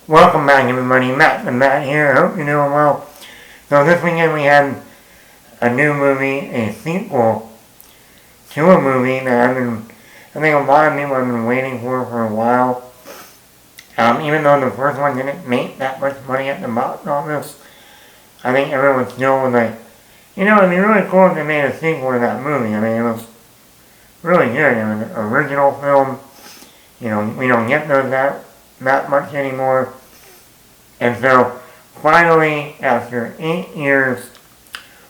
Welcome back, everybody. Matt here. I hope you're doing well. So this weekend we had a new movie, a sequel to a movie that I think a lot of people have been waiting for a while. Even though the first one didn't make that much money at the box office, I think everyone still was like, it'd be really cool if they made a sequel to that movie. I mean, it was really good. It was an original film. We don't get those that much anymore. And so, finally, after 8 years,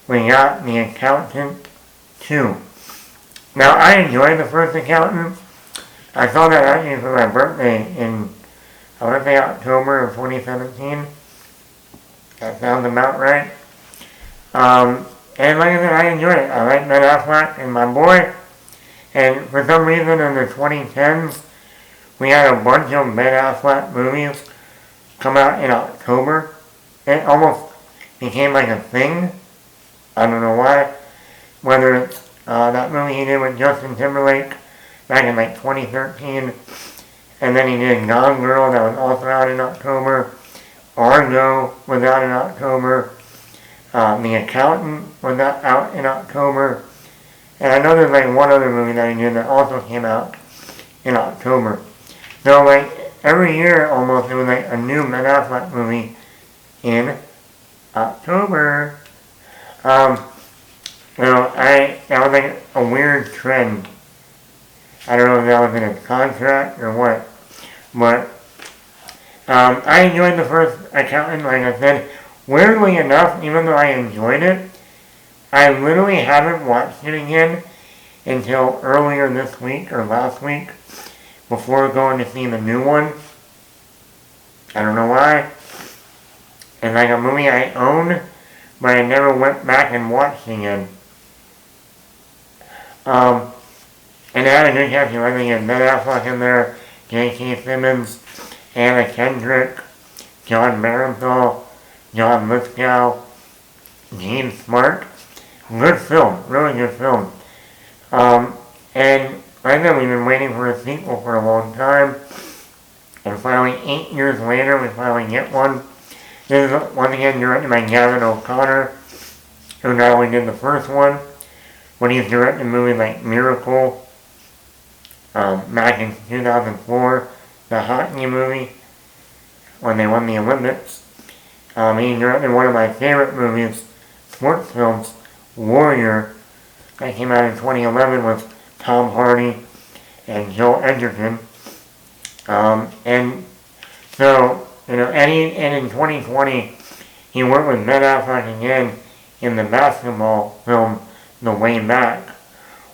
we got The Accountant 2. Now, I enjoyed the first Accountant. I saw that actually for my birthday in, I want to say October of 2017. That sounds about right. And like I said, I enjoyed it. I like Ben Affleck and my boy. And for some reason in the 2010s, we had a bunch of Ben Affleck movies come out in October. It almost became like a thing. I don't know why. Whether it's that movie he did with Justin Timberlake back in like 2013, and then he did Gone Girl that was also out in October. Argo was out in October. The Accountant was out in October. And I know there's like one other movie that he did that also came out in October. So like every year almost it was like a new Ben Affleck movie in October. That was like a weird trend. I don't know if that was in a contract or what. But I enjoyed the first Accountant, like I said. Weirdly enough, even though I enjoyed it, I literally haven't watched it again until earlier this week or last week before going to see the new one. I don't know why. It's like a movie I own, but I never went back and watched again. And it had a good cast. I think it had Ben Affleck in there, J.K. Simmons, Anna Kendrick, John Berenthal, John Lithgow, Gene Smart. Good film, really good film. And like I said, we've been waiting for a sequel for a long time. And finally, 8 years later, we finally get one. This is once again directed by Gavin O'Connor, who not only did the first one, but he's directed movies like Miracle, back in 2004, the hockey movie, when they won the Olympics. He directed one of my favorite movies, sports films, Warrior, that came out in 2011 with Tom Hardy and Joel Edgerton. And in 2020, he worked with Ben Affleck again in the basketball film, The Way Back,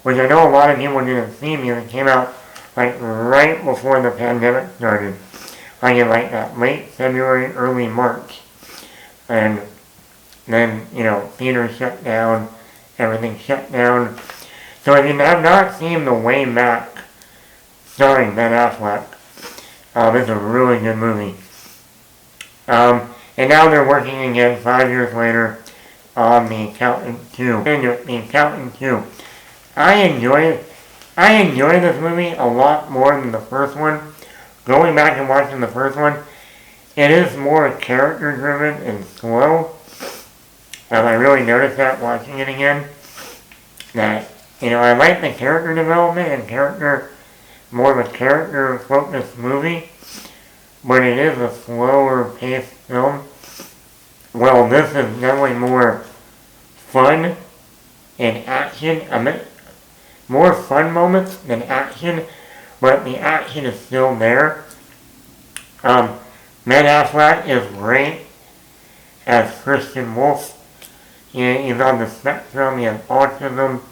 which I know a lot of people didn't see because it came out like right before the pandemic started, like in like that late February, early March. And then, theaters shut down, everything shut down. So if you have not seen The Way Back, starring Ben Affleck, it's a really good movie. And now they're working again 5 years later on The Accountant 2. The Accountant 2. I enjoy this movie a lot more than the first one. Going back and watching the first one, it is more character driven and slow. I really noticed that watching it again. That, I like the character development and more of a character focused movie, but it is a slower paced film. Well, this is definitely more fun and action. More fun moments than action, but the action is still there. Ben Affleck is great as Christian Wolf. He's on the spectrum, he has autism.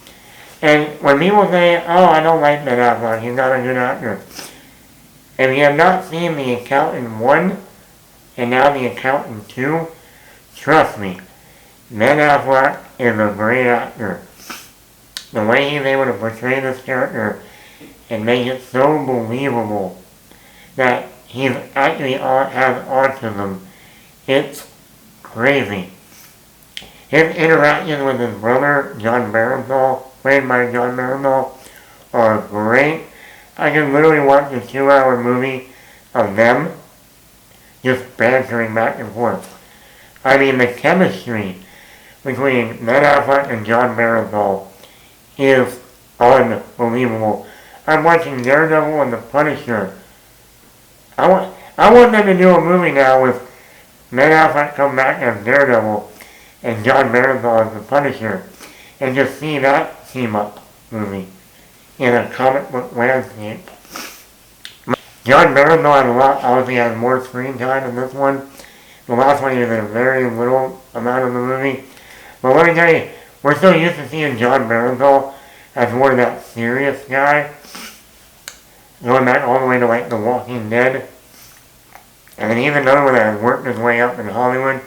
And when people say, oh, I don't like Ben Affleck, he's not a good actor. If you have not seen The Accountant 1 and now The Accountant 2, trust me, Ben Affleck is a great actor. The way he's able to portray this character and make it so believable that he actually has autism, it's crazy. His interactions with his brother, John Berenthal, played by John Berenthal, are great. I can literally watch a 2-hour movie of them just bantering back and forth. I mean, the chemistry between Ben Affleck and John Berenthal is unbelievable. I'm watching Daredevil and The Punisher. I want them to do a movie now with Ben Affleck come back as Daredevil and John Berenthal as The Punisher, and just see that team-up movie in a comic book landscape. John Berenthal had obviously had more screen time in this one. The last one he was in a very little amount of the movie. But let me tell you, we're so used to seeing John Berenthal as more of that serious guy, going back all the way to like The Walking Dead. And then even another one that has worked his way up in Hollywood.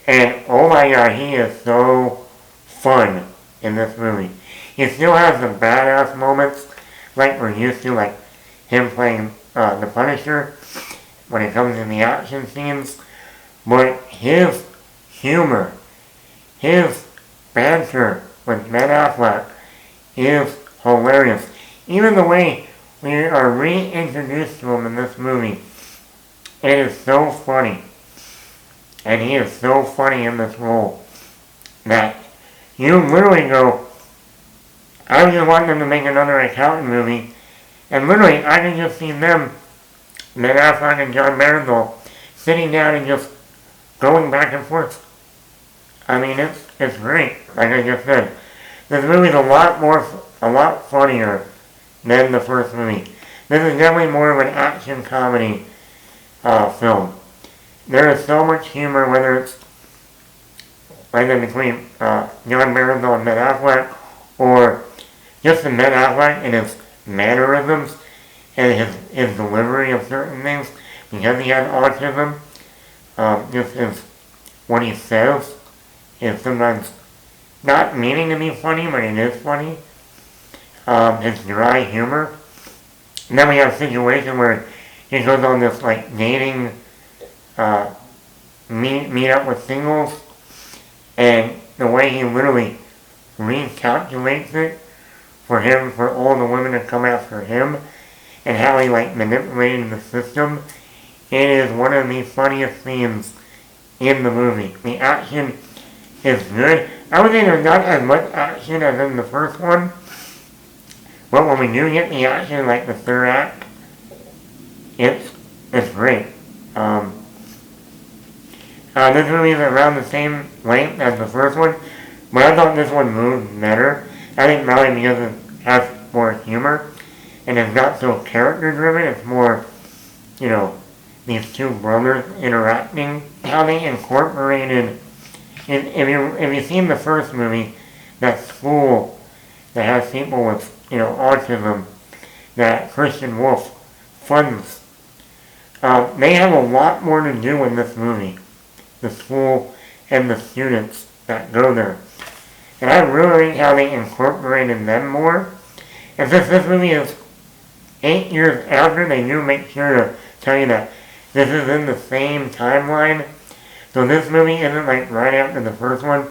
And oh my god, he is so fun in this movie. He still has the badass moments like we're used to, like him playing the Punisher when it comes in the action scenes. But his humor, his banter with Ben Affleck is hilarious. Even the way we are reintroduced to him in this movie, it is so funny. And he is so funny in this role that you literally go, I just want them to make another accountant movie, and literally I can just see them, Ben Affleck and John Berenthal, sitting down and just going back and forth. I mean, it's great, like I just said. This movie's a lot funnier than the first movie. This is definitely more of an action comedy film. There is so much humor, whether it's between John Berenthal and Ben Affleck, or just in Ben Affleck and his mannerisms and his delivery of certain things, because he has autism. Just what he says is sometimes not meaning to be funny, but it is funny. His dry humor. And then we have a situation where he goes on this like dating meet up with singles, and the way he literally recalculates it for all the women to come after him, and how he like manipulated the system. It is one of the funniest scenes in the movie. The action is good. I would say there's not as much action as in the first one, but when we do get the action, like the third act, it's great. This movie is around the same length as the first one, but I thought this one moved better. I think probably because it has more humor, and it's not so character driven, it's more, these two brothers interacting. How they incorporated, if you've seen the first movie, that school that has people with, autism, that Christian Wolf funds, they have a lot more to do in this movie. The school and the students that go there. And I really like how they incorporated them more. And since this movie is 8 years after, they do make sure to tell you that this is in the same timeline. So this movie isn't like right after the first one.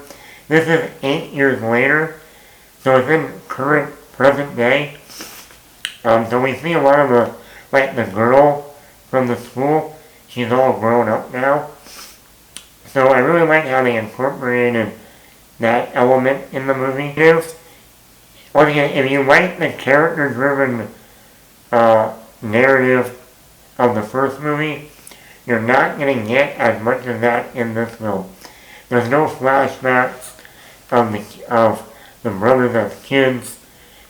This is 8 years later. So it's in current, present day. So we see a lot of the girl from the school. She's all grown up now. So I really like how they incorporated that element in the movie. Once again, if you like the character-driven narrative of the first movie, you're not going to get as much of that in this film. There's no flashbacks of the brothers as kids,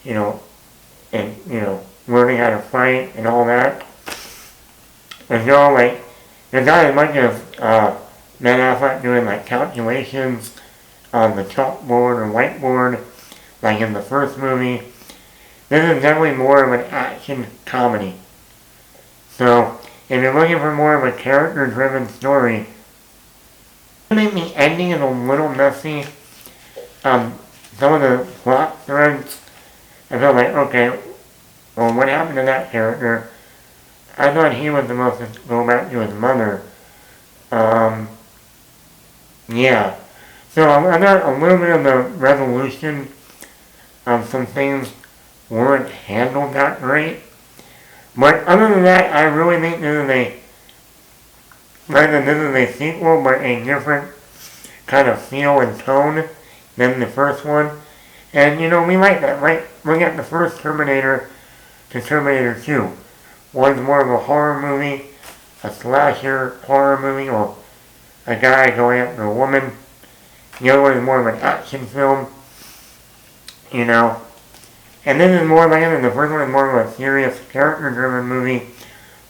and learning how to fight and all that. There's not as much of Ben Affleck doing calculations on the chalkboard or whiteboard like in the first movie. This is definitely more of an action comedy. So if you're looking for more of a character-driven story, I think the ending is a little messy. Some of the plot threads, I felt like, okay, well, what happened to that character? I thought he was supposed to go back to his mother. Yeah. So I thought a little bit of the resolution of some things weren't handled that great. But other than that, I really think this is Rather, this is a sequel, but a different kind of feel and tone than the first one. And, we like that, right? Look at the first Terminator to Terminator 2. One's more of a horror movie, a slasher horror movie, or a guy going after a woman. The other one is more of an action film, And this is more like it, the first one is more of a serious character-driven movie,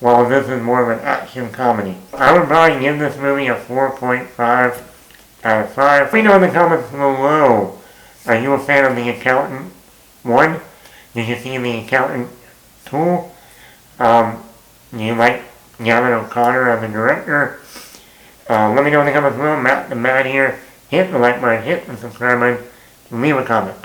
while this is more of an action comedy. I would probably give this movie a 4.5 out of 5. Let me know in the comments below. Are you a fan of The Accountant 1? Did you see The Accountant 2? Do you like Gavin O'Connor as a director? Let me know in the comments below. Matt the Mad here. Hit the like button, hit the subscribe button, leave a comment.